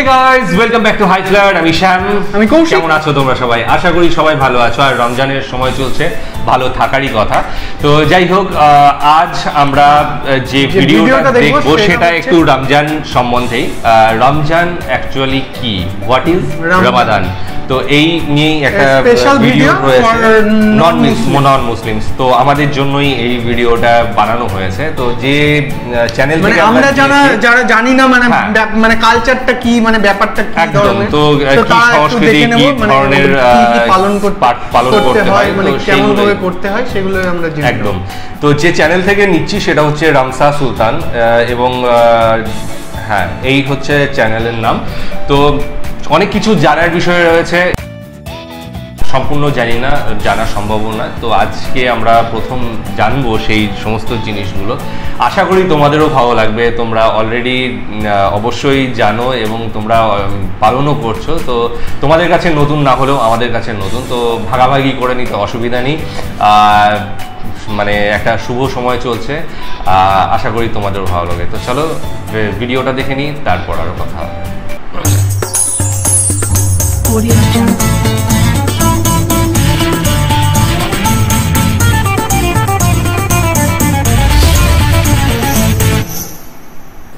Guys welcome back to high flyer. আমি শ্যাম, আমি কৌশিক। কেমন আছো তোমরা সবাই? আশা করি সবাই ভালো আছো, আর রমজানের সময় চলছে, ভালো থাকারই কথা। তো যাই হোক, আজ আমরা যে ভিডিওটা দেখবো সেটা একটু রমজান সম্বন্ধেই। রমজান অ্যাকচুয়ালি কি, হোয়াট ইজ রমাদান, তো এই নিয়েই একটা ভিডিও রয়েছে নন মুসলিমস। তো আমাদের জন্যই এই ভিডিওটা বানানো হয়েছে। তো যে চ্যানেল থেকে আমরা যারা জানি না মানে কালচারটা কি, মানে ব্যাপারটা কি, একদম তো কি সংস্কৃতি, কি ধরনের পালন করতে হয়, মানে কেমন ভাবে করতে হয়, সেগুলো আমরা জানি একদম। তো যে চ্যানেল থেকে নিচ্ছি সেটা হচ্ছে রামসা সুলতান, এবং হ্যাঁ এই হচ্ছে চ্যানেলের নাম। তো অনেক কিছু জানার বিষয় রয়েছে, সম্পূর্ণ জানি না, জানা সম্ভব না। তো আজকে আমরা প্রথম জানবো সেই সমস্ত জিনিসগুলো। আশা করি তোমাদেরও ভালো লাগবে। তোমরা অলরেডি অবশ্যই জানো এবং তোমরা পালনও করছো। তো তোমাদের কাছে নতুন না হলেও আমাদের কাছে নতুন, তো ভাগাভাগি করে নিতে অসুবিধা নেই। মানে একটা শুভ সময় চলছে, আশা করি তোমাদেরও ভালো লাগে। তো চলো ভিডিওটা দেখে নিই, তারপর আরও কথা হবে।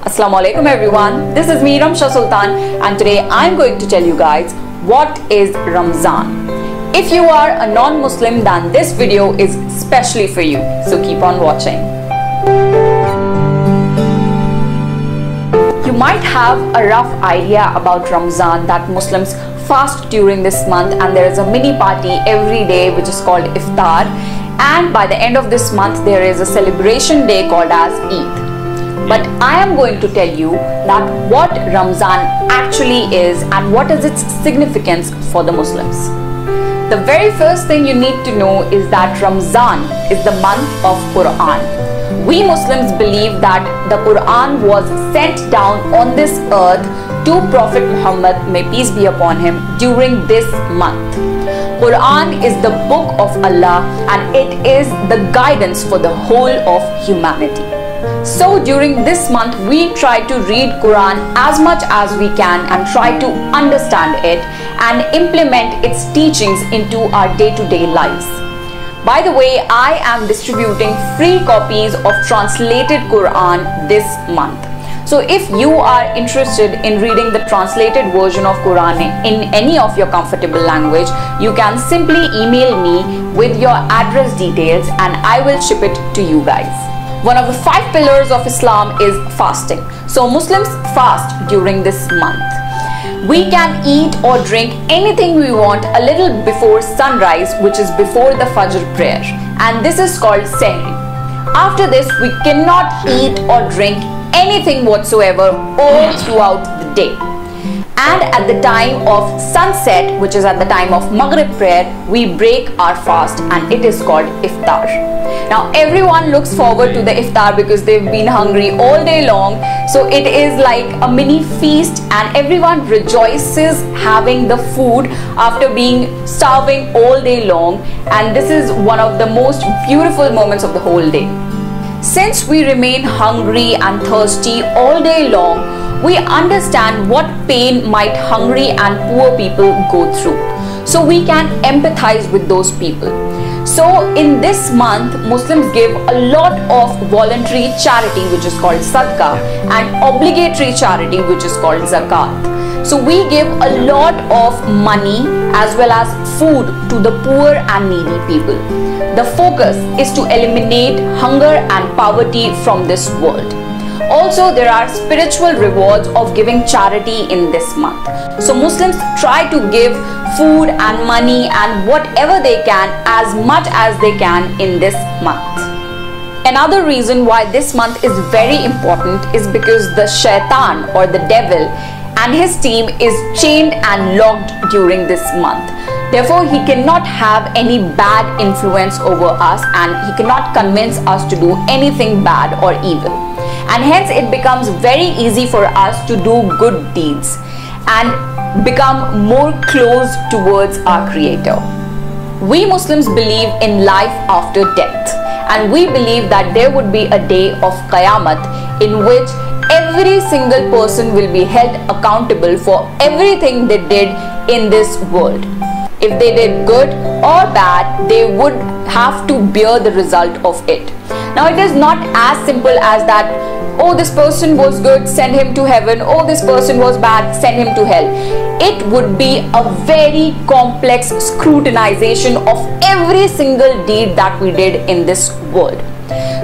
Assalamualaikum everyone, this is me Ramsha Sultan, and today I'm going to tell you guys what is Ramzan. If you are a non-Muslim, then this video is specially for you, so keep on watching. You might have a rough idea about Ramzan, that Muslims fast during this month and there is a mini party every day which is called Iftar, and by the end of this month there is a celebration day called as Eid. But I am going to tell you that what Ramzan actually is and what is its significance for the Muslims. The very first thing you need to know is that Ramzan is the month of Quran. We Muslims believe that the Quran was sent down on this earth to Prophet Muhammad, may peace be upon him, during this month. Quran is the book of Allah and it is the guidance for the whole of humanity. So during this month we try to read Quran as much as we can and try to understand it and implement its teachings into our day-to-day lives. By the way, I am distributing free copies of translated Quran this month. So if you are interested in reading the translated version of Quran in any of your comfortable language, you can simply email me with your address details and I will ship it to you guys. One of the 5 pillars of Islam is fasting. So Muslims fast during this month. We can eat or drink anything we want a little before sunrise, which is before the Fajr prayer, and this is called Sehri. After this, we cannot eat or drink anything whatsoever all throughout the day. And at the time of sunset, which is at the time of Maghrib prayer, we break our fast and it is called Iftar. Now everyone looks forward to the Iftar because they've been hungry all day long. So it is like a mini feast and everyone rejoices having the food after being starving all day long. And this is one of the most beautiful moments of the whole day. Since we remain hungry and thirsty all day long, we understand what pain might hungry and poor people go through. So we can empathize with those people. So in this month, Muslims give a lot of voluntary charity, which is called sadaqah, and obligatory charity, which is called zakat. So we give a lot of money as well as food to the poor and needy people. The focus is to eliminate hunger and poverty from this world. Also, there are spiritual rewards of giving charity in this month. So Muslims try to give food and money and whatever they can, as much as they can in this month. Another reason why this month is very important is because the shaitan or the devil and his team is chained and locked during this month. Therefore, he cannot have any bad influence over us and he cannot convince us to do anything bad or evil. And hence it becomes very easy for us to do good deeds and become more close towards our Creator. We Muslims believe in life after death, and we believe that there would be a day of Qiyamah in which every single person will be held accountable for everything they did in this world. If they did good or bad, they would have to bear the result of it. Now it is not as simple as that, oh, this person was good, send him to heaven, oh, this person was bad, send him to hell. It would be a very complex scrutinization of every single deed that we did in this world.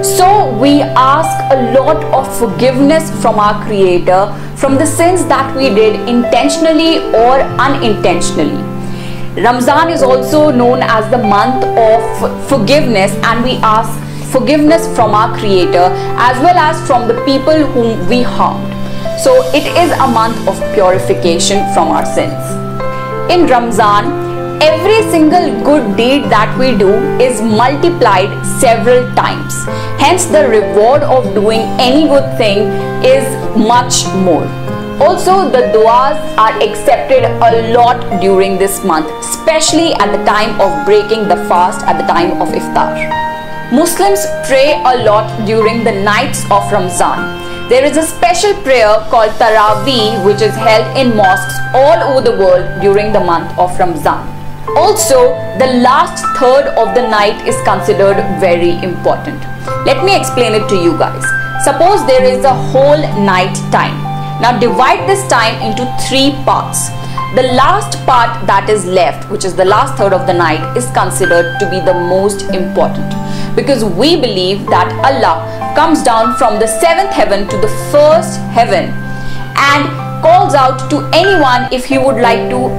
So we ask a lot of forgiveness from our Creator from the sins that we did intentionally or unintentionally. Ramzan is also known as the month of forgiveness, and we ask forgiveness from our Creator as well as from the people whom we harmed. So it is a month of purification from our sins. In Ramzan, every single good deed that we do is multiplied several times. Hence, the reward of doing any good thing is much more. Also, the du'as are accepted a lot during this month, especially at the time of breaking the fast at the time of iftar. Muslims pray a lot during the nights of Ramzan. There is a special prayer called Taraweeh, which is held in mosques all over the world during the month of Ramzan. Also, the last third of the night is considered very important. Let me explain it to you guys. Suppose there is a whole night time. Now divide this time into 3 parts. The last part that is left, which is the last third of the night, is considered to be the most important, because we believe that Allah comes down from the 7th heaven to the 1st heaven and calls out to anyone. If he would like to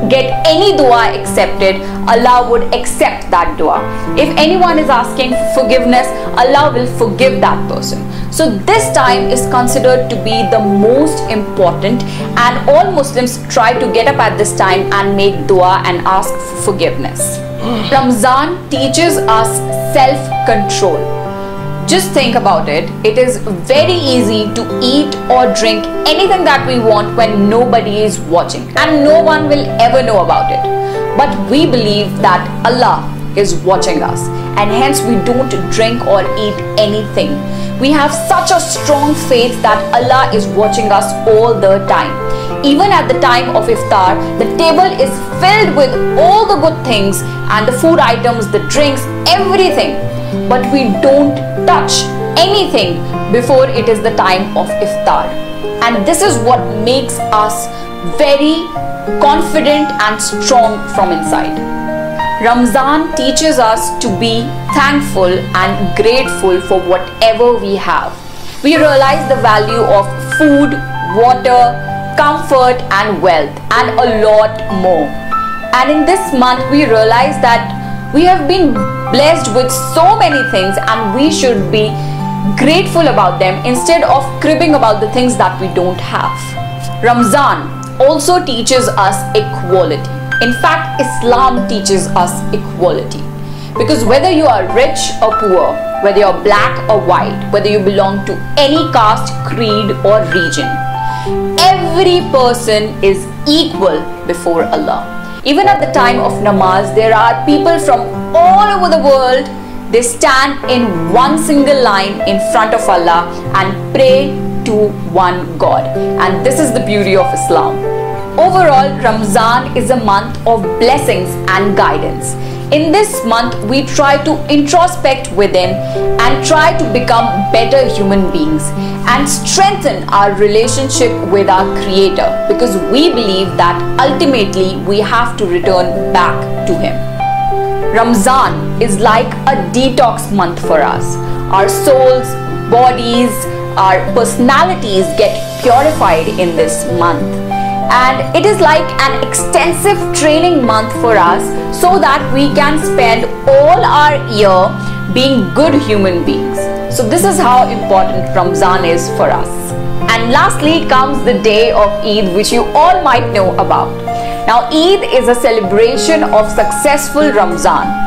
get any dua accepted, Allah would accept that dua. If anyone is asking for forgiveness, Allah will forgive that person. So this time is considered to be the most important, and all Muslims try to get up at this time and make dua and ask for forgiveness. Ramzan teaches us self-control. Just think about it. It is very easy to eat or drink anything that we want when nobody is watching, and no one will ever know about it. But we believe that Allah is watching us, and hence we don't drink or eat anything. We have such a strong faith that Allah is watching us all the time. Even at the time of iftar, the table is filled with all the good things and the food items, the drinks, everything. But we don't touch anything before it is the time of iftar. And this is what makes us very confident and strong from inside. Ramzan teaches us to be thankful and grateful for whatever we have. We realize the value of food, water, comfort and wealth, and a lot more. And in this month we realize that we have been blessed with so many things, and we should be grateful about them instead of cribbing about the things that we don't have. Ramzan also teaches us equality. In fact, Islam teaches us equality, because whether you are rich or poor, whether you are black or white, whether you belong to any caste, creed or region, every person is equal before Allah. Even at the time of namaz, there are people from all over the world. They stand in one single line in front of Allah and pray to one God. And this is the beauty of Islam. Overall, Ramzan is a month of blessings and guidance. In this month, we try to introspect within and try to become better human beings and strengthen our relationship with our Creator, because we believe that ultimately we have to return back to Him. Ramzan is like a detox month for us. Our souls, bodies, our personalities get purified in this month. And it is like an extensive training month for us, so that we can spend all our year being good human beings. So this is how important Ramzan is for us. And lastly comes the day of Eid, which you all might know about. Now Eid is a celebration of successful Ramzan.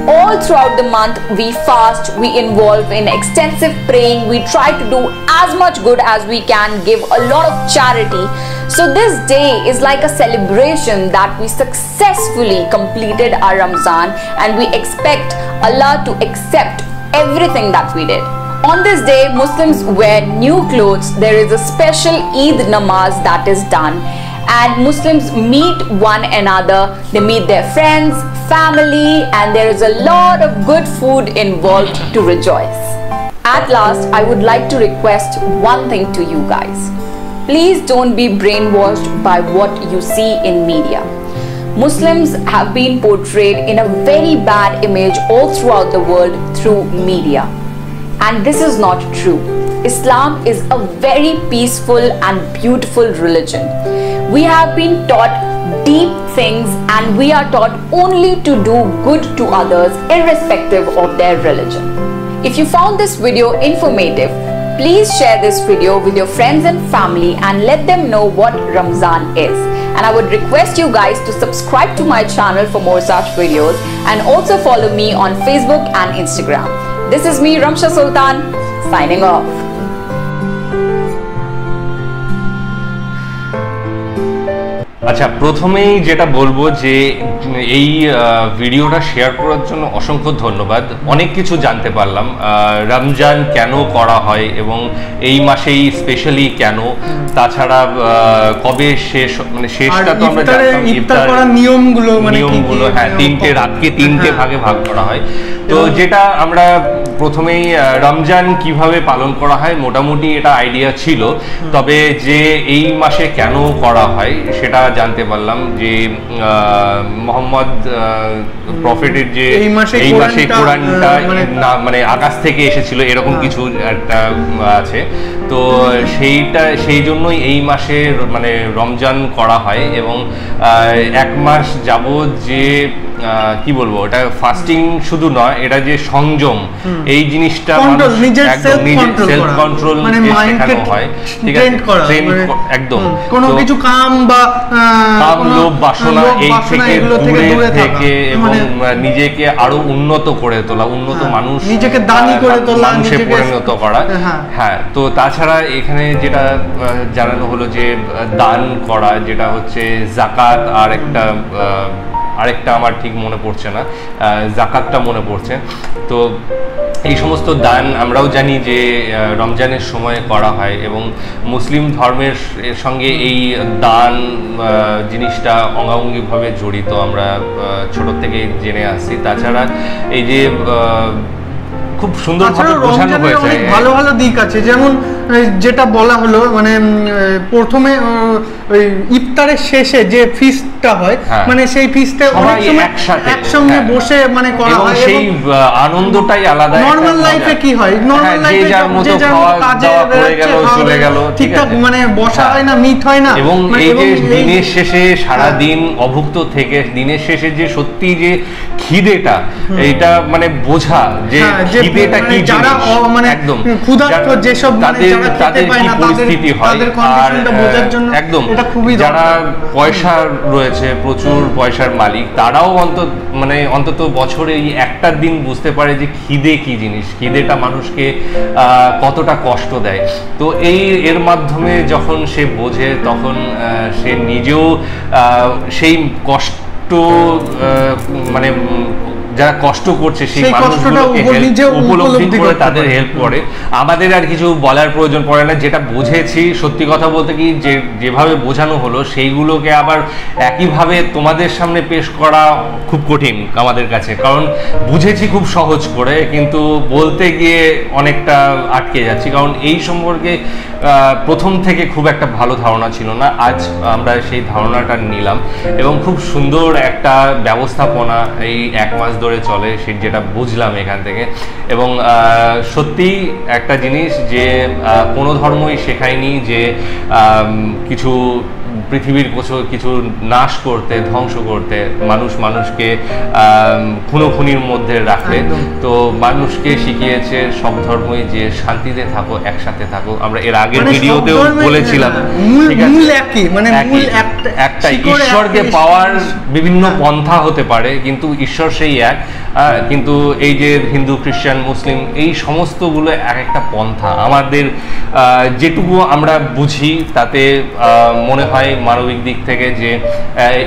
All throughout the month we fast, we involve in extensive praying, we try to do as much good as we can, give a lot of charity. So this day is like a celebration that we successfully completed our Ramzan, and we expect Allah to accept everything that we did. On this day, Muslims wear new clothes. There is a special Eid namaz that is done, and Muslims meet one another. They meet their friends, family, and there is a lot of good food involved to rejoice. At last, I would like to request one thing to you guys. Please don't be brainwashed by what you see in media. Muslims have been portrayed in a very bad image all throughout the world through media. And this is not true. Islam is a very peaceful and beautiful religion. We have been taught deep things, and we are taught only to do good to others irrespective of their religion. If you found this video informative, please share this video with your friends and family and let them know what Ramzan is. And I would request you guys to subscribe to my channel for more such videos, and also follow me on Facebook and Instagram. This is me, Ramsha Sultan, signing off. আচ্ছা, প্রথমেই যেটা বলবো যে এই ভিডিওটা share করার জন্য অসংখ্য ধন্যবাদ। অনেক কিছু জানতে পারলাম, রমজান কেন করা হয় এবং এই মাসেই স্পেশালি কেন, তাছাড়া কবে শেষ, মানে শেষটা তো আমরা জানতাম, ইফতার করার নিয়মগুলো, হ্যাঁ, রাতকে তিনটে ভাগে ভাগ করা হয়। তো যেটা আমরা প্রথমেই রমজান কিভাবে পালন করা হয় মোটামুটি এটা আইডিয়া ছিল, তবে যে এই মাসে কেন করা হয় সেটা জানতে পারলাম যে মোহাম্মদ প্রফেটের যে এই মাসে কোরআনটা মানে আকাশ থেকে এসেছিল এরকম কিছু একটা আছে। তো সেই জন্যই এই মাসে মানে রমজান করা হয়, এবং এক মাস যাবত যে কি বলবো, এটা ফাস্টিং শুধু নয়, এটা যে সংযম, এই জিনিসটা নিজের সেলফ কন্ট্রোল শেখানো হয়, ঠিক আছে, একদম কোনো কিছু কাম লোভ বাসনা এই থেকে দূরে থেকে এবং নিজেকে আরো উন্নত করে তোলা, উন্নত মানুষ, নিজেকে দানি করে তোলা, মানুষে পরিণত করা। হ্যাঁ, তো তাছাড়া এখানে যেটা জানানো হলো যে দান করা, যেটা হচ্ছে জাকাত, আর আরেকটা আমার ঠিক মনে পড়ছে না, জাকাতটা মনে পড়ছে। তো এই সমস্ত দান আমরাও জানি যে রমজানের সময় করা হয়, এবং মুসলিম ধর্মের সঙ্গে এই দান জিনিসটা অঙ্গাঙ্গিভাবে জড়িত, আমরা ছোট থেকে জেনে আসছি। তাছাড়া এই যে খুব সুন্দরভাবে বোঝানো হয়েছে, ভালো ভালো দিক আছে, যেমন যেটা বলা হলো, মানে প্রথমে ওই ইফতারের শেষে যে ফিস্টটা হয়, মানে সেই ফিস্টে অনেক সময় একসঙ্গে বসে মানে করা হয়, সেই আনন্দটাই আলাদা। নরমাল লাইফে কি হয়, নরমাল লাইফে যে যার কাজে চলে গেল, ঠিকঠাক মানে বসা হয় না, মিট হয় না, এবং এই যে দিনের শেষে সারা দিন অভুক্ত থেকে দিনের শেষে যে সত্যি যে খিদেটা, এইটা মানে বোঝা যে খিদেটা কি, যারা মানে একদম ক্ষুধার্ত, যেসব তাদের কি পরিস্থিতি হয়, আর একদম যারা পয়সা রয়েছে, প্রচুর পয়সার মালিক, তারাও অন্তত বছরে এই একটা দিন বুঝতে পারে যে খিদে কি জিনিস, খিদেটা মানুষকে কতটা কষ্ট দেয়। তো এর মাধ্যমে যখন সে বোঝে, তখন সে নিজেও সেই কষ্ট মানে যারা কষ্ট করছে সেই মানুষগুলোকে উপলব্ধি করে তাদের হেল্প করে। আমাদের আর কিছু বলার প্রয়োজন পড়ে না, যেটা বুঝেছি, সত্যি কথা বলতে কি যেভাবে বোঝানো হলো সেইগুলোকে আবার একইভাবে তোমাদের সামনে পেশ করা খুব কঠিন আমাদের কাছে, কারণ বুঝেছি খুব সহজ করে, কিন্তু বলতে গিয়ে অনেকটা আটকে যাচ্ছি, কারণ এই সম্পর্কে প্রথম থেকে খুব একটা ভালো ধারণা ছিল না। আজ আমরা সেই ধারণাটা নিলাম, এবং খুব সুন্দর একটা ব্যবস্থাপনা এই এক মাস ধরে চলে, যেটা বুঝলাম এখান থেকে। এবং সত্যি একটা জিনিস যে কোনো ধর্মই শেখায়নি যে কিছু পৃথিবীর কিছু নাশ করতে, ধ্বংস করতে, মানুষকে খুনোখুনির মধ্যে রাখতে। তো মানুষকে শিখিয়েছে সব ধর্মই যে শান্তিতে থাকো, একসাথে থাকো। আমরা এর আগের ভিডিওতেও বলেছিলাম, একটা ঈশ্বরকে পাওয়ার বিভিন্ন পন্থা হতে পারে, কিন্তু ঈশ্বর সেই এক। কিন্তু এই যে হিন্দু, খ্রিস্টান, মুসলিম, এই সমস্তগুলো এক একটা পন্থা। আমাদের যেটুকু আমরা বুঝি তাতে মনে হয় মানবিক দিক থেকে যে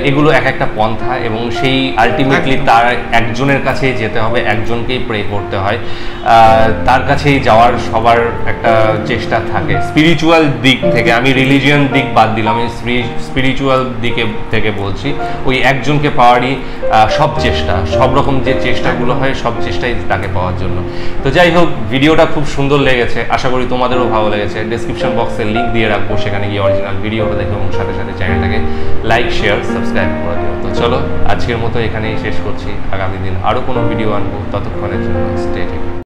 এগুলো এক একটা পন্থা, এবং সেই আলটিমেটলি তার একজনের কাছেই যেতে হবে, একজনকেই প্রে করতে হয়, তার কাছেই যাওয়ার সবার একটা চেষ্টা থাকে। স্পিরিচুয়াল দিক থেকে, আমি রিলিজিয়ান দিক বাদ দিলাম, আমি স্পিরিচুয়াল দিকে থেকে বলছি, ওই একজনকে পাওয়ারই সব চেষ্টা, সব রকম যে চেষ্টাগুলো হয় সব চেষ্টাই তাকে পাওয়ার জন্য। তো যাই হোক, ভিডিওটা খুব সুন্দর লেগেছে, আশা করি তোমাদেরও ভালো লেগেছে। ডেসক্রিপশন বক্সে লিঙ্ক দিয়ে রাখবো, সেখানে গিয়ে অরিজিনাল ভিডিওটা দেখো এবং সাথে সাথে চ্যানেলটাকে লাইক, শেয়ার, সাবস্ক্রাইব করে দিও। তো চলো আজকের মতো এখানেই শেষ করছি, আগামী দিন আরও কোনো ভিডিও আনবো, ততক্ষণের জন্য স্টে টিউনড।